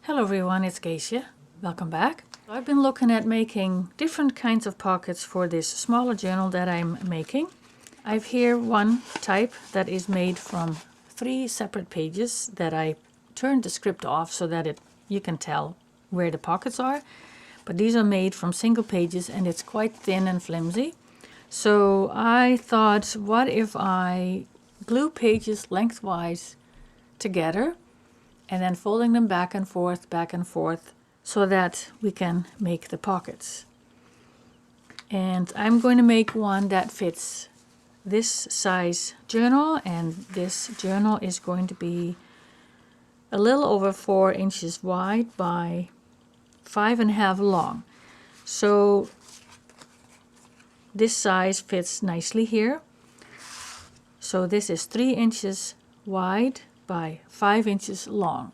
Hello everyone, it's Geisha. Welcome back. I've been looking at making different kinds of pockets for this smaller journal that I'm making. I've here one type that is made from 3 separate pages that I turned the script off so that you can tell where the pockets are. But these are made from single pages and it's quite thin and flimsy. So I thought, what if I glue pages lengthwise together and then folding them back and forth so that we can make the pockets. And I'm going to make one that fits this size journal, and this journal is going to be a little over 4 inches wide by 5.5 long. So this size fits nicely here. So this is 3 inches wide by 5 inches long.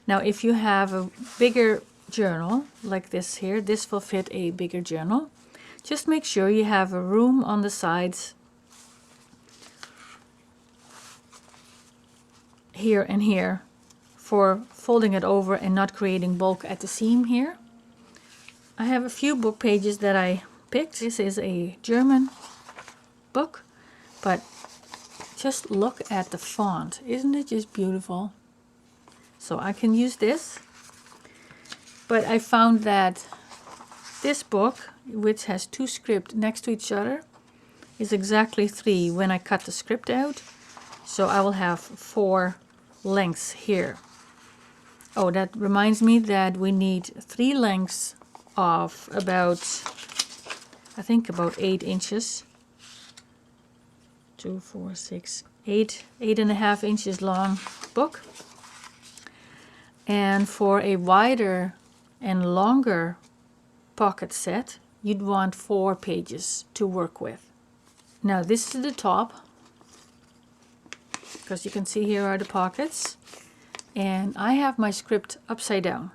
Now if you have a bigger journal like this here, this will fit a bigger journal. Just make sure you have a room on the sides here and here for folding it over and not creating bulk at the seam here. I have a few book pages that I picked. This is a German book, but just look at the font. Isn't it just beautiful? So I can use this. But I found that this book, which has 2 scripts next to each other, is exactly 3 when I cut the script out. So I will have 4 lengths here. Oh, that reminds me that we need 3 lengths of about, I think about 8 inches. 2, 4, 6, 8.5 inches long book. And for a wider and longer pocket set, you'd want 4 pages to work with. Now this is the top, because you can see here are the pockets, and I have my script upside down.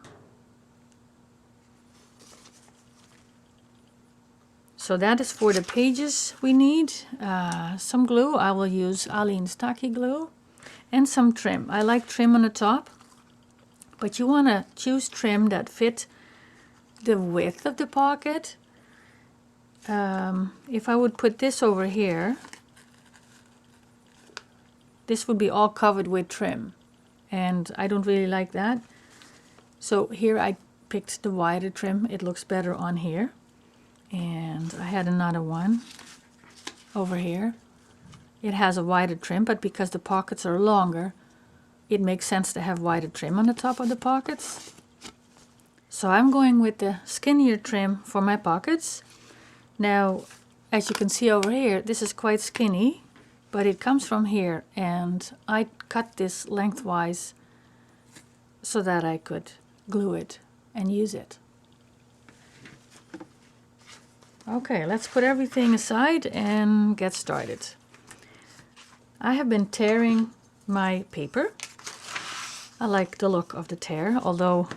So that is for the pages we need. Some glue, I will use Aleene's Tacky glue, and some trim. I like trim on the top, but you want to choose trim that fit the width of the pocket. If I would put this over here, this would be all covered with trim, and I don't really like that. So here I picked the wider trim. It looks better on here. And I had another one over here. It has a wider trim, but because the pockets are longer, it makes sense to have wider trim on the top of the pockets. So I'm going with the skinnier trim for my pockets. Now, as you can see over here, this is quite skinny, but it comes from here, and I cut this lengthwise so that I could glue it and use it. Okay, let's put everything aside and get started. I have been tearing my paper. I like the look of the tear, although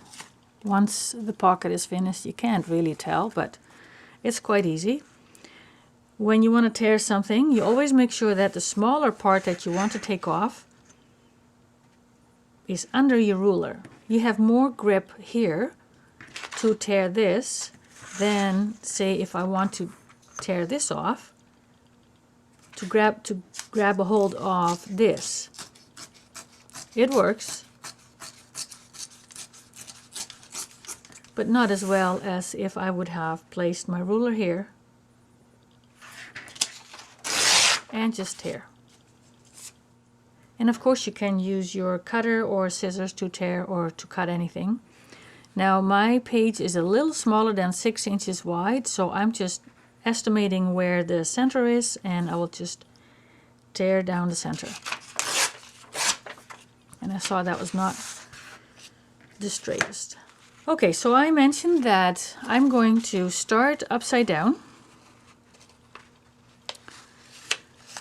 once the pocket is finished you can't really tell, but it's quite easy. When you want to tear something, you always make sure that the smaller part that you want to take off is under your ruler. You have more grip here to tear this than, say, if I want to tear this off, to grab a hold of this. It works, but not as well as if I would have placed my ruler here and just tear. And of course you can use your cutter or scissors to tear or to cut anything. Now my page is a little smaller than 6 inches wide, so I'm just estimating where the center is, and I will just tear down the center. And I saw that was not the straightest. Okay, so I mentioned that I'm going to start upside down.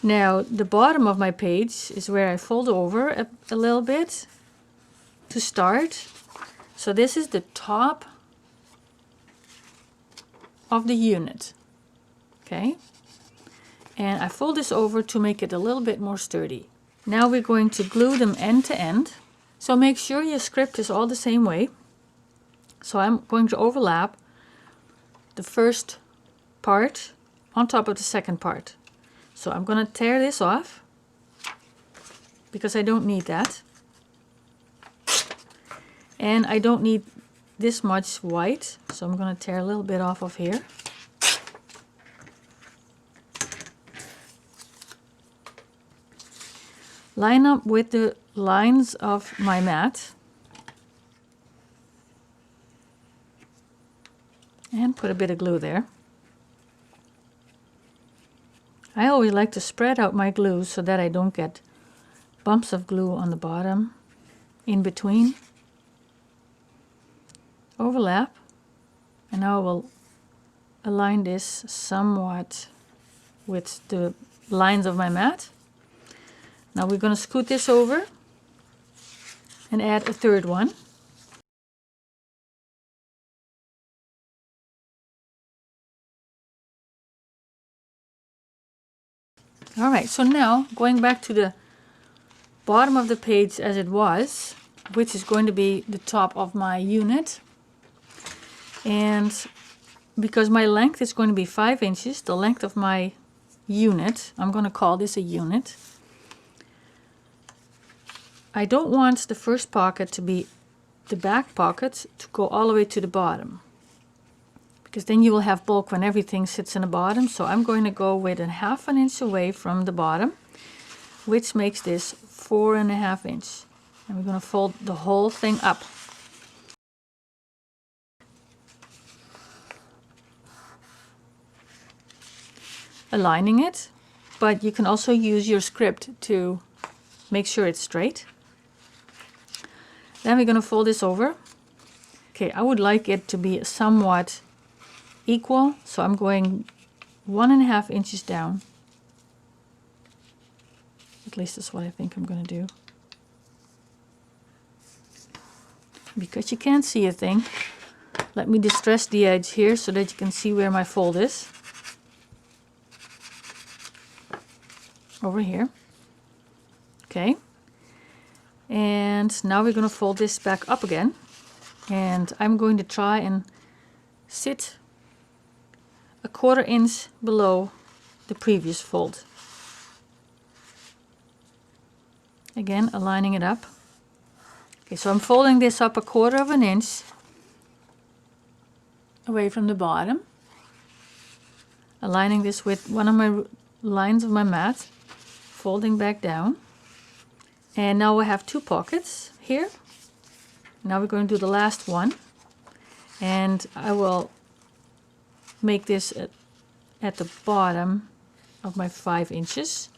Now the bottom of my page is where I fold over a little bit to start. So this is the top of the unit, okay? And I fold this over to make it a little bit more sturdy. Now we're going to glue them end to end. So make sure your script is all the same way. So I'm going to overlap the first part on top of the second part. So I'm going to tear this off because I don't need that. And I don't need this much white, so I'm going to tear a little bit off of here. Line up with the lines of my mat. And put a bit of glue there. I always like to spread out my glue so that I don't get bumps of glue on the bottom, in between. Overlap. And now I will align this somewhat with the lines of my mat. Now we're going to scoot this over and add a third one. All right, so now going back to the bottom of the page as it was, which is going to be the top of my unit. And because my length is going to be 5 inches, the length of my unit, I'm going to call this a unit. I don't want the first pocket to be the back pocket to go all the way to the bottom, because then you will have bulk when everything sits in the bottom. So I'm going to go with a 1/2 inch away from the bottom, which makes this 4.5 inches. And we're going to fold the whole thing up. Aligning it, but you can also use your script to make sure it's straight. Then we're going to fold this over. Okay, I would like it to be somewhat equal, so I'm going 1.5 inches down. At least that's what I think I'm going to do. Because you can't see a thing, let me distress the edge here so that you can see where my fold is. Over here. Okay. And now we're going to fold this back up again. And I'm going to try and sit 1/4 inch below the previous fold. Again, aligning it up. Okay, so I'm folding this up 1/4 inch away from the bottom. Aligning this with one of my lines of my mat. Folding back down. And now we have 2 pockets here. Now we're going to do the last one. And I will make this at the bottom of my 5 inches.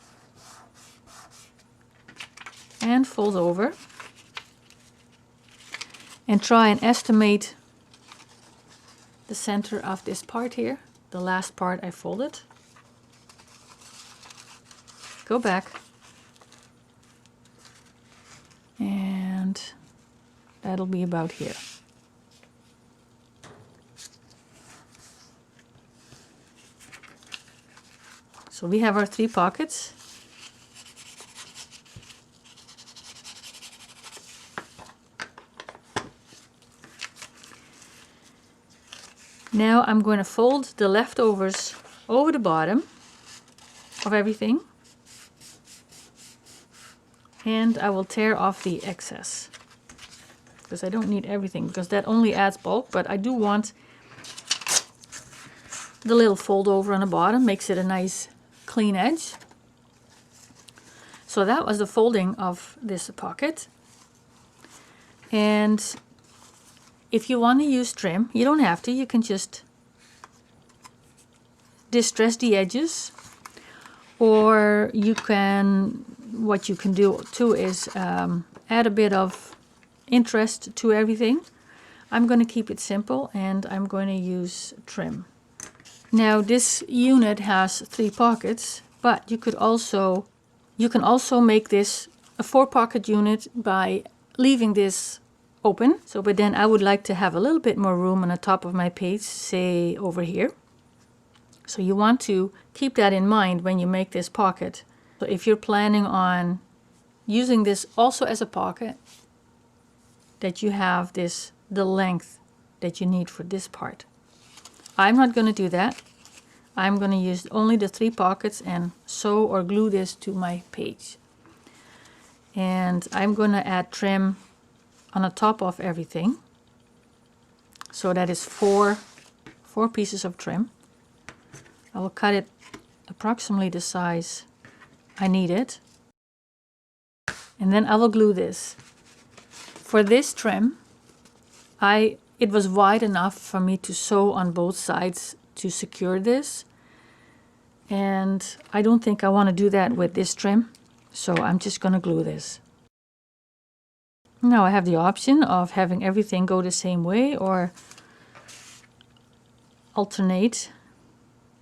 And fold over. And try and estimate the center of this part here. The last part I folded. Go back. And that'll be about here. So we have our 3 pockets. Now I'm going to fold the leftovers over the bottom of everything. And I will tear off the excess, because I don't need everything, because that only adds bulk, but I do want the little fold over on the bottom, makes it a nice clean edge. So that was the folding of this pocket. And if you want to use trim, you don't have to, you can just distress the edges, or you can, what you can do too is add a bit of interest to everything. I'm going to keep it simple and I'm going to use trim. Now this unit has 3 pockets, but you can also make this a 4-pocket unit by leaving this open. So, but then I would like to have a little bit more room on the top of my page, say over here. So you want to keep that in mind when you make this pocket. So if you're planning on using this also as a pocket, that you have the length that you need for this part. I'm not going to do that. I'm going to use only the 3 pockets and sew or glue this to my page. And I'm going to add trim on the top of everything. So that is four pieces of trim. I will cut it approximately the size I need it. And then I will glue this. For this trim, it was wide enough for me to sew on both sides to secure this. And I don't think I want to do that with this trim, so I'm just going to glue this. Now I have the option of having everything go the same way or alternate.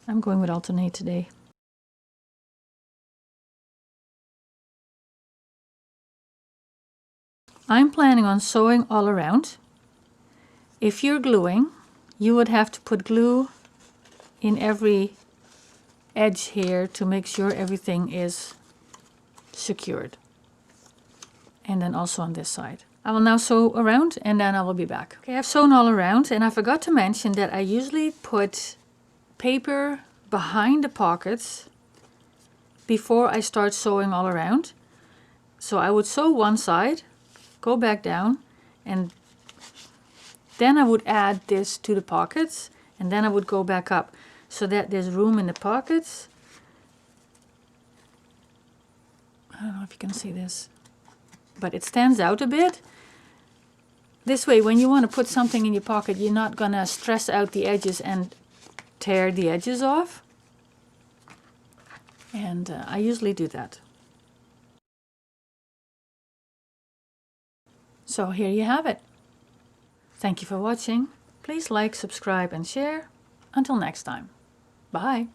I'm going with alternate today. I'm planning on sewing all around. If you're gluing, you would have to put glue in every edge here to make sure everything is secured. And then also on this side. I will now sew around and then I will be back. Okay, I've sewn all around, and I forgot to mention that I usually put paper behind the pockets before I start sewing all around. So I would sew one side, go back down, and then I would add this to the pockets, and then I would go back up so that there's room in the pockets. I don't know if you can see this, but it stands out a bit. This way, when you want to put something in your pocket, you're not gonna stress out the edges and tear the edges off. And I usually do that. So here you have it. Thank you for watching. Please like, subscribe and share. Until next time. Bye.